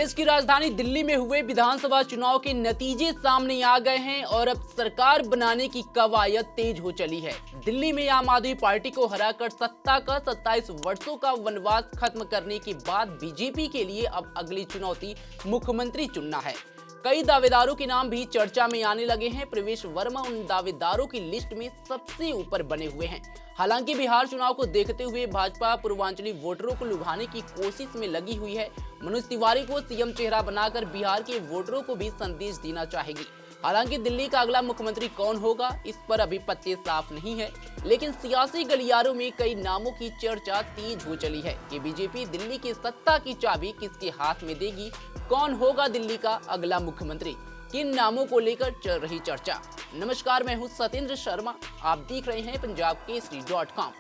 देश की राजधानी दिल्ली में हुए विधानसभा चुनाव के नतीजे सामने आ गए हैं और अब सरकार बनाने की कवायद तेज हो चली है। दिल्ली में आम आदमी पार्टी को हराकर सत्ता का 27 वर्षों का वनवास खत्म करने के बाद बीजेपी के लिए अब अगली चुनौती मुख्यमंत्री चुनना है। कई दावेदारों के नाम भी चर्चा में आने लगे हैं। प्रवेश वर्मा उन दावेदारों की लिस्ट में सबसे ऊपर बने हुए हैं। हालांकि बिहार चुनाव को देखते हुए भाजपा पूर्वांचली वोटरों को लुभाने की कोशिश में लगी हुई है। मनोज तिवारी को सीएम चेहरा बनाकर बिहार के वोटरों को भी संदेश देना चाहेगी। हालांकि दिल्ली का अगला मुख्यमंत्री कौन होगा, इस पर अभी पत्ते साफ नहीं है, लेकिन सियासी गलियारों में कई नामों की चर्चा तेज हो चली है कि बीजेपी दिल्ली की सत्ता की चाबी किसके हाथ में देगी, कौन होगा दिल्ली का अगला मुख्यमंत्री, किन नामों को लेकर चल रही चर्चा। नमस्कार, मैं हूं सतेंद्र शर्मा, आप देख रहे हैं punjabkesari.com।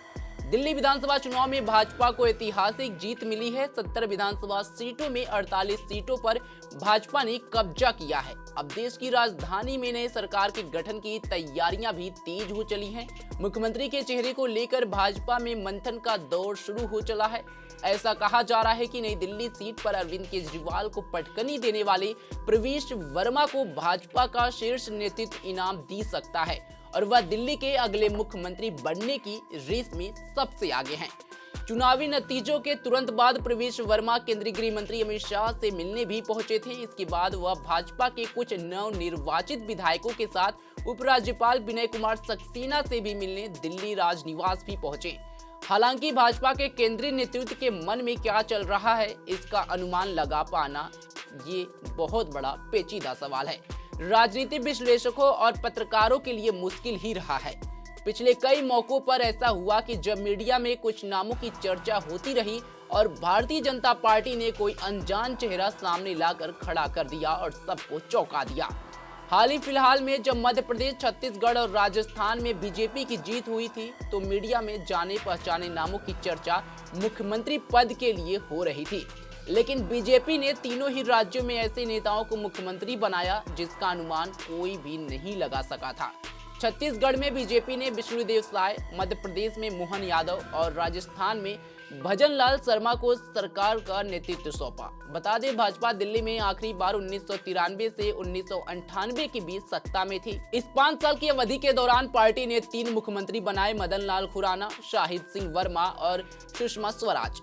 दिल्ली विधानसभा चुनाव में भाजपा को ऐतिहासिक जीत मिली है। 70 विधानसभा सीटों में 48 सीटों पर भाजपा ने कब्जा किया है। अब देश की राजधानी में नए सरकार के गठन की तैयारियां भी तेज हो चली हैं। मुख्यमंत्री के चेहरे को लेकर भाजपा में मंथन का दौर शुरू हो चला है। ऐसा कहा जा रहा है कि नई दिल्ली सीट पर अरविंद केजरीवाल को पटकनी देने वाले प्रवेश वर्मा को भाजपा का शीर्ष नेतृत्व इनाम दे सकता है और वह दिल्ली के अगले मुख्यमंत्री बनने की रेस में सबसे आगे हैं। चुनावी नतीजों के तुरंत बाद प्रवेश वर्मा केंद्रीय गृह मंत्री अमित शाह से मिलने भी पहुंचे थे। इसके बाद वह भाजपा के कुछ नवनिर्वाचित विधायकों के साथ उपराज्यपाल विनय कुमार सक्सेना से भी मिलने दिल्ली राजनिवास भी पहुंचे। हालांकि भाजपा के केंद्रीय नेतृत्व के मन में क्या चल रहा है, इसका अनुमान लगा पाना ये बहुत बड़ा पेचीदा सवाल है। राजनीतिक विश्लेषकों और पत्रकारों के लिए मुश्किल ही रहा है। पिछले कई मौकों पर ऐसा हुआ कि जब मीडिया में कुछ नामों की चर्चा होती रही और भारतीय जनता पार्टी ने कोई अनजान चेहरा सामने लाकर खड़ा कर दिया और सबको चौंका दिया। हाल ही फिलहाल में जब मध्य प्रदेश, छत्तीसगढ़ और राजस्थान में बीजेपी की जीत हुई थी तो मीडिया में जाने पहचाने नामों की चर्चा मुख्यमंत्री पद के लिए हो रही थी, लेकिन बीजेपी ने तीनों ही राज्यों में ऐसे नेताओं को मुख्यमंत्री बनाया जिसका अनुमान कोई भी नहीं लगा सका था। छत्तीसगढ़ में बीजेपी ने विष्णुदेव साय, मध्य प्रदेश में मोहन यादव और राजस्थान में भजन लाल शर्मा को सरकार का नेतृत्व सौंपा। बता दें, भाजपा दिल्ली में आखिरी बार 1993 से 1998 के बीच सत्ता में थी। इस 5 साल की अवधि के दौरान पार्टी ने 3 मुख्यमंत्री बनाए, मदन लाल खुराना, शाहिद सिंह वर्मा और सुषमा स्वराज।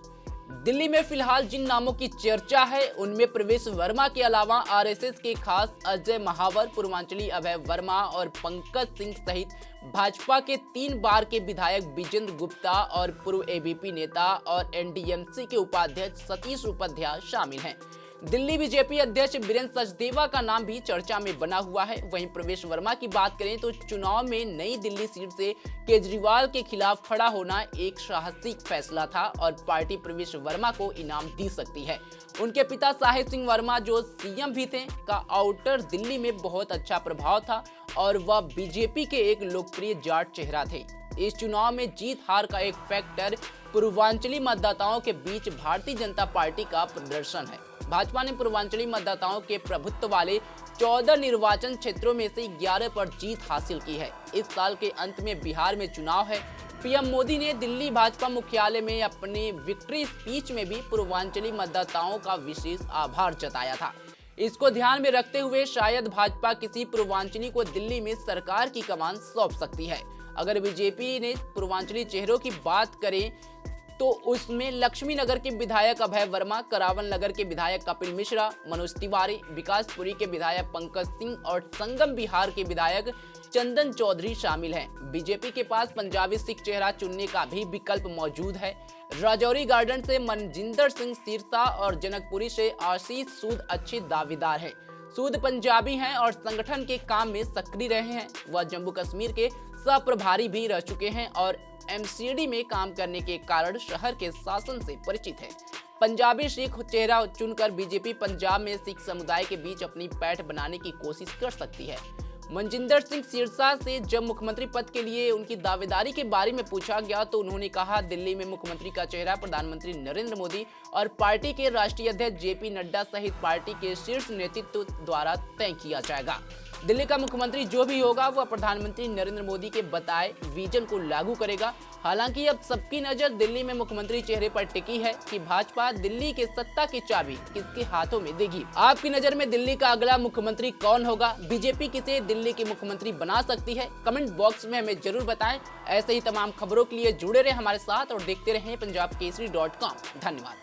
दिल्ली में फिलहाल जिन नामों की चर्चा है उनमें प्रवेश वर्मा के अलावा आरएसएस के खास अजय महावर, पूर्वांचली अभय वर्मा और पंकज सिंह सहित भाजपा के 3 बार के विधायक विजेंद्र गुप्ता और पूर्व एबीपी नेता और एनडीएमसी के उपाध्यक्ष सतीश उपाध्याय शामिल हैं। दिल्ली बीजेपी अध्यक्ष वीरेंद्र सचदेवा का नाम भी चर्चा में बना हुआ है। वहीं प्रवेश वर्मा की बात करें तो चुनाव में नई दिल्ली सीट से केजरीवाल के खिलाफ खड़ा होना एक साहसिक फैसला था और पार्टी प्रवेश वर्मा को इनाम दी सकती है। उनके पिता साहिब सिंह वर्मा जो सीएम भी थे का आउटर दिल्ली में बहुत अच्छा प्रभाव था और वह बीजेपी के एक लोकप्रिय जाट चेहरा थे। इस चुनाव में जीत हार का एक फैक्टर पूर्वांचली मतदाताओं के बीच भारतीय जनता पार्टी का प्रदर्शन है। भाजपा ने पूर्वांचली मतदाताओं के प्रभुत्व वाले 14 निर्वाचन क्षेत्रों में से 11 पर जीत हासिल की है। इस साल के अंत में बिहार में चुनाव है। पीएम मोदी ने दिल्ली भाजपा मुख्यालय में अपने विक्ट्री स्पीच में भी पूर्वांचली मतदाताओं का विशेष आभार जताया था। इसको ध्यान में रखते हुए शायद भाजपा किसी पूर्वांचली को दिल्ली में सरकार की कमान सौंप सकती है। अगर बीजेपी ने पूर्वांचली चेहरों की बात करें तो उसमें लक्ष्मी नगर के विधायक अभय वर्मा, करावल नगर के विधायक कपिल मिश्रा, मनोज तिवारी, विकासपुरी के विधायक पंकज सिंह और संगम बिहार के विधायक चंदन चौधरी शामिल हैं। बीजेपी के पास पंजाबी सिख चेहरा चुनने का भी विकल्प मौजूद है। राजौरी गार्डन से मनजिंदर सिंह सिरसा और जनकपुरी से आशीष सूद अच्छे दावेदार हैं। सूद पंजाबी हैं और संगठन के काम में सक्रिय रहे हैं। वह जम्मू कश्मीर के सह प्रभारी भी रह चुके हैं और एमसीडी में काम करने के कारण शहर के शासन से परिचित है। पंजाबी सिख चेहरा चुनकर बीजेपी पंजाब में सिख समुदाय के बीच अपनी पैठ बनाने की कोशिश कर सकती है। मनजिंदर सिंह सिरसा से जब मुख्यमंत्री पद के लिए उनकी दावेदारी के बारे में पूछा गया तो उन्होंने कहा, दिल्ली में मुख्यमंत्री का चेहरा प्रधानमंत्री नरेंद्र मोदी और पार्टी के राष्ट्रीय अध्यक्ष जेपी नड्डा सहित पार्टी के शीर्ष नेतृत्व द्वारा तय किया जाएगा। दिल्ली का मुख्यमंत्री जो भी होगा वह प्रधानमंत्री नरेंद्र मोदी के बताए विजन को लागू करेगा। हालांकि अब सबकी नजर दिल्ली में मुख्यमंत्री चेहरे पर टिकी है कि भाजपा दिल्ली के सत्ता की चाबी किसके हाथों में देगी। आपकी नजर में दिल्ली का अगला मुख्यमंत्री कौन होगा? बीजेपी किसे दिल्ली के मुख्यमंत्री बना सकती है? कमेंट बॉक्स में हमें जरूर बताएं। ऐसे ही तमाम खबरों के लिए जुड़े रहे हमारे साथ और देखते रहें पंजाबकेसरी.com। धन्यवाद।